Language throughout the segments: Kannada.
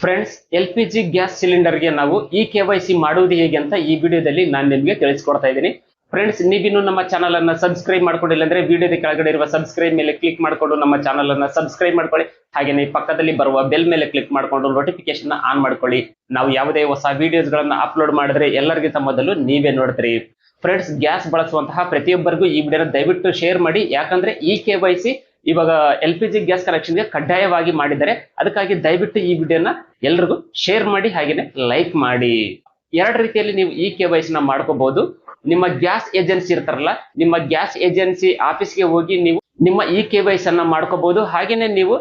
ಫ್ರೆಂಡ್ಸ್, LPG ಗ್ಯಾಸ್ ಸಿಲಿಂಡರ್ಗೆ ನಾವು ಈ KYC ಮಾಡುವುದು ಹೇಗೆ ಅಂತ ಈ ವಿಡಿಯೋದಲ್ಲಿ ನಾನು ನಿಮಗೆ ತಿಳಿಸ್ಕೊಡ್ತಾ ಇದ್ದೀನಿ. ಫ್ರೆಂಡ್ಸ್, ನೀವಿನ್ನು ನಮ್ಮ ಚಾನಲ್ ಅನ್ನ ಸಬ್ಸ್ಕ್ರೈಬ್ ಮಾಡ್ಕೊಂಡಿಲ್ಲ ಅಂದ್ರೆ ವಿಡಿಯೋದ ಕೆಳಗಡೆ ಇರುವ ಸಬ್ಸ್ಕ್ರೈಬ್ ಮೇಲೆ ಕ್ಲಿಕ್ ಮಾಡಿಕೊಂಡು ನಮ್ಮ ಚಾನಲ್ ಅನ್ನ ಸಬ್ಸ್ಕ್ರೈಬ್ ಮಾಡ್ಕೊಳ್ಳಿ. ಹಾಗೇನೇ ಪಕ್ಕದಲ್ಲಿ ಬರುವ ಬೆಲ್ ಮೇಲೆ ಕ್ಲಿಕ್ ಮಾಡಿಕೊಂಡು ನೋಟಿಫಿಕೇಶನ್ ಆನ್ ಮಾಡ್ಕೊಳ್ಳಿ. ನಾವು ಯಾವುದೇ ಹೊಸ ವಿಡಿಯೋಸ್ ಗಳನ್ನ ಅಪ್ಲೋಡ್ ಮಾಡಿದ್ರೆ ಎಲ್ಲರಿಗಿಂತ ಮೊದಲು ನೀವೇ ನೋಡ್ತೀರಿ. ಫ್ರೆಂಡ್ಸ್, ಗ್ಯಾಸ್ ಬಳಸುವಂತಹ ಪ್ರತಿಯೊಬ್ಬರಿಗೂ ಈ ವಿಡಿಯೋನ ದಯವಿಟ್ಟು ಶೇರ್ ಮಾಡಿ. ಯಾಕಂದ್ರೆ ಈ KYC ಇವಾಗ LPG ಗ್ಯಾಸ್ ಕನೆಕ್ಷನ್ಗೆ ಕಡ್ಡಾಯವಾಗಿ ಮಾಡಿದ್ದಾರೆ. ಅದಕ್ಕಾಗಿ ದಯವಿಟ್ಟು ಈ ವಿಡಿಯೋನ ಎಲ್ರಿಗೂ ಶೇರ್ ಮಾಡಿ, ಹಾಗೇನೆ ಲೈಕ್ ಮಾಡಿ. ಎರಡು ರೀತಿಯಲ್ಲಿ ನೀವು ಈ KYC ನ ಮಾಡ್ಕೋಬಹುದು. ನಿಮ್ಮ ಗ್ಯಾಸ್ ಏಜೆನ್ಸಿ ಇರ್ತಾರಲ್ಲ, ನಿಮ್ಮ ಗ್ಯಾಸ್ ಏಜೆನ್ಸಿ ಆಫೀಸ್ಗೆ ಹೋಗಿ ನೀವು ನಿಮ್ಮ ಈ KYC ಅನ್ನ ಮಾಡ್ಕೋಬಹುದು. ಹಾಗೇನೆ ನೀವು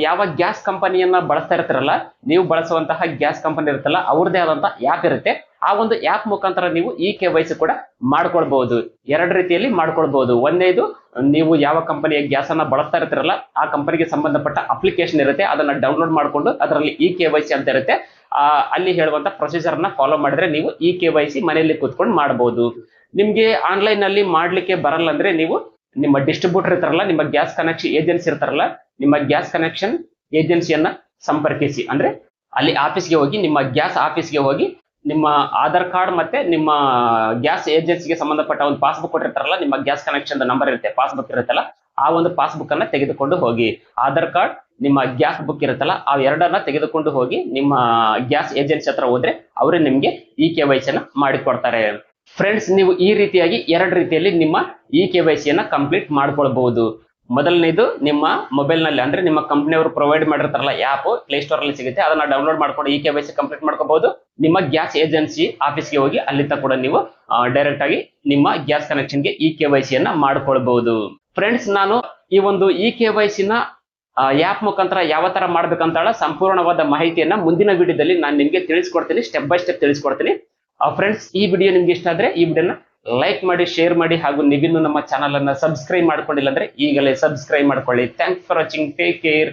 ಯಾವ ಗ್ಯಾಸ್ ಕಂಪನಿಯನ್ನ ಬಳಸ್ತಾ ಇರ್ತಾರಲ್ಲ, ನೀವು ಬಳಸುವಂತಹ ಗ್ಯಾಸ್ ಕಂಪನಿ ಇರುತ್ತಲ್ಲ, ಅವ್ರದೇ ಆದಂತಹ ಆ್ಯಪ್ ಇರುತ್ತೆ. ಆ ಒಂದು ಆ್ಯಪ್ ಮುಖಾಂತರ ನೀವು ಈ KYC ಕೂಡ ಮಾಡ್ಕೊಳ್ಬಹುದು. ಎರಡು ರೀತಿಯಲ್ಲಿ ಮಾಡ್ಕೊಳ್ಬಹುದು. ಒಂದೇದು, ನೀವು ಯಾವ ಕಂಪನಿಯ ಗ್ಯಾಸ್ ಅನ್ನ ಬಳಸ್ತಾ ಇರ್ತೀರಲ್ಲ, ಆ ಕಂಪನಿಗೆ ಸಂಬಂಧಪಟ್ಟ ಅಪ್ಲಿಕೇಶನ್ ಇರುತ್ತೆ, ಅದನ್ನ ಡೌನ್ಲೋಡ್ ಮಾಡ್ಕೊಂಡು ಅದರಲ್ಲಿ ಈ KYC ಅಂತ ಇರುತ್ತೆ. ಅಲ್ಲಿ ಹೇಳುವಂತ ಪ್ರೊಸೀಜರ್ ನ ಫಾಲೋ ಮಾಡಿದ್ರೆ ನೀವು ಈ KYC ಮನೆಯಲ್ಲಿ ಕೂತ್ಕೊಂಡು ಮಾಡಬಹುದು. ನಿಮ್ಗೆ ಆನ್ಲೈನ್ ಅಲ್ಲಿ ಮಾಡ್ಲಿಕ್ಕೆ ಬರಲ್ಲ ಅಂದ್ರೆ ನೀವು ನಿಮ್ಮ ಡಿಸ್ಟ್ರಿಬ್ಯೂಟರ್ ಇರ್ತಾರಲ್ಲ, ನಿಮ್ಮ ಗ್ಯಾಸ್ ಕನೆಕ್ಷನ್ ಏಜೆನ್ಸಿ ಇರ್ತಾರಲ್ಲ, ನಿಮ್ಮ ಗ್ಯಾಸ್ ಕನೆಕ್ಷನ್ ಏಜೆನ್ಸಿಯನ್ನ ಸಂಪರ್ಕಿಸಿ. ಅಂದ್ರೆ ಅಲ್ಲಿ ಆಫೀಸ್ಗೆ ಹೋಗಿ, ನಿಮ್ಮ ಗ್ಯಾಸ್ ಆಫೀಸ್ಗೆ ಹೋಗಿ ನಿಮ್ಮ ಆಧಾರ್ ಕಾರ್ಡ್ ಮತ್ತೆ ನಿಮ್ಮ ಗ್ಯಾಸ್ ಏಜೆನ್ಸಿಗೆ ಸಂಬಂಧಪಟ್ಟ ಒಂದು ಪಾಸ್ಬುಕ್ ಕೊಟ್ಟಿರ್ತಾರಲ್ಲ, ನಿಮ್ಮ ಗ್ಯಾಸ್ ಕನೆಕ್ಷನ್ ನಂಬರ್ ಇರುತ್ತೆ, ಪಾಸ್ಬುಕ್ ಇರುತ್ತಲ್ಲ, ಆ ಒಂದು ಪಾಸ್ಬುಕ್ ಅನ್ನ ತೆಗೆದುಕೊಂಡು ಹೋಗಿ. ಆಧಾರ್ ಕಾರ್ಡ್, ನಿಮ್ಮ ಗ್ಯಾಸ್ ಬುಕ್ ಇರುತ್ತಲ್ಲ, ಆ ಎರಡನ್ನ ತೆಗೆದುಕೊಂಡು ಹೋಗಿ ನಿಮ್ಮ ಗ್ಯಾಸ್ ಏಜೆನ್ಸಿ ಹತ್ರ ಹೋದ್ರೆ ಅವರೇ ನಿಮ್ಗೆ ಈ KYC ನ ಮಾಡಿಕೊಡ್ತಾರೆ. ಫ್ರೆಂಡ್ಸ್, ನೀವು ಈ ರೀತಿಯಾಗಿ ಎರಡು ರೀತಿಯಲ್ಲಿ ನಿಮ್ಮ ಈ KYC ಯನ್ನ ಕಂಪ್ಲೀಟ್ ಮಾಡ್ಕೊಳ್ಬಹುದು. ಮೊದಲನೇದು, ನಿಮ್ಮ ಮೊಬೈಲ್ ನಲ್ಲಿ ಅಂದ್ರೆ ನಿಮ್ಮ ಕಂಪನಿಯವರು ಪ್ರೊವೈಡ್ ಮಾಡಿರ್ತಾರಲ್ಲ ಆ್ಯಪ್, ಪ್ಲೇಸ್ಟೋರ್ ಅಲ್ಲಿ ಸಿಗುತ್ತೆ, ಅದನ್ನ ಡೌನ್ಲೋಡ್ ಮಾಡ್ಕೊಂಡು ಈ KYC ಕಂಪ್ಲೀಟ್ ಮಾಡ್ಕೋಬಹುದು. ನಿಮ್ಮ ಗ್ಯಾಸ್ ಏಜೆನ್ಸಿ ಆಫೀಸ್ಗೆ ಹೋಗಿ ಅಲ್ಲಿಂದ ಕೂಡ ನೀವು ಡೈರೆಕ್ಟ್ ಆಗಿ ನಿಮ್ಮ ಗ್ಯಾಸ್ ಕನೆಕ್ಷನ್ಗೆ ಈ KYC ಯನ್ನ ಮಾಡ್ಕೊಳ್ಬಹುದು. ಫ್ರೆಂಡ್ಸ್, ನಾನು ಈ ಒಂದು ಈ KYC ನ ಆ್ಯಪ್ ಮುಖಾಂತರ ಯಾವ ತರ ಮಾಡ್ಬೇಕಂತ ಸಂಪೂರ್ಣವಾದ ಮಾಹಿತಿಯನ್ನ ಮುಂದಿನ ವಿಡಿಯೋದಲ್ಲಿ ನಾನು ನಿಮ್ಗೆ ತಿಳಿಸ್ಕೊಡ್ತೀನಿ, ಸ್ಟೆಪ್ ಬೈ ಸ್ಟೆಪ್ ತಿಳಿಸ್ಕೊಡ್ತೀನಿ. ಫ್ರೆಂಡ್ಸ್, ಈ ವಿಡಿಯೋ ನಿಮ್ಗೆ ಇಷ್ಟ ಆದ್ರೆ ಈ ವಿಡಿಯೋನ ಲೈಕ್ ಮಾಡಿ, ಶೇರ್ ಮಾಡಿ, ಹಾಗೂ ನೀವಿನ್ನು ನಮ್ಮ ಚಾನಲ್ ಅನ್ನ ಸಬ್ಸ್ಕ್ರೈಬ್ ಮಾಡ್ಕೊಂಡಿಲ್ಲ ಅಂದ್ರೆ ಈಗಲೇ ಸಬ್ಸ್ಕ್ರೈಬ್ ಮಾಡ್ಕೊಳ್ಳಿ. Thanks for watching. Take care.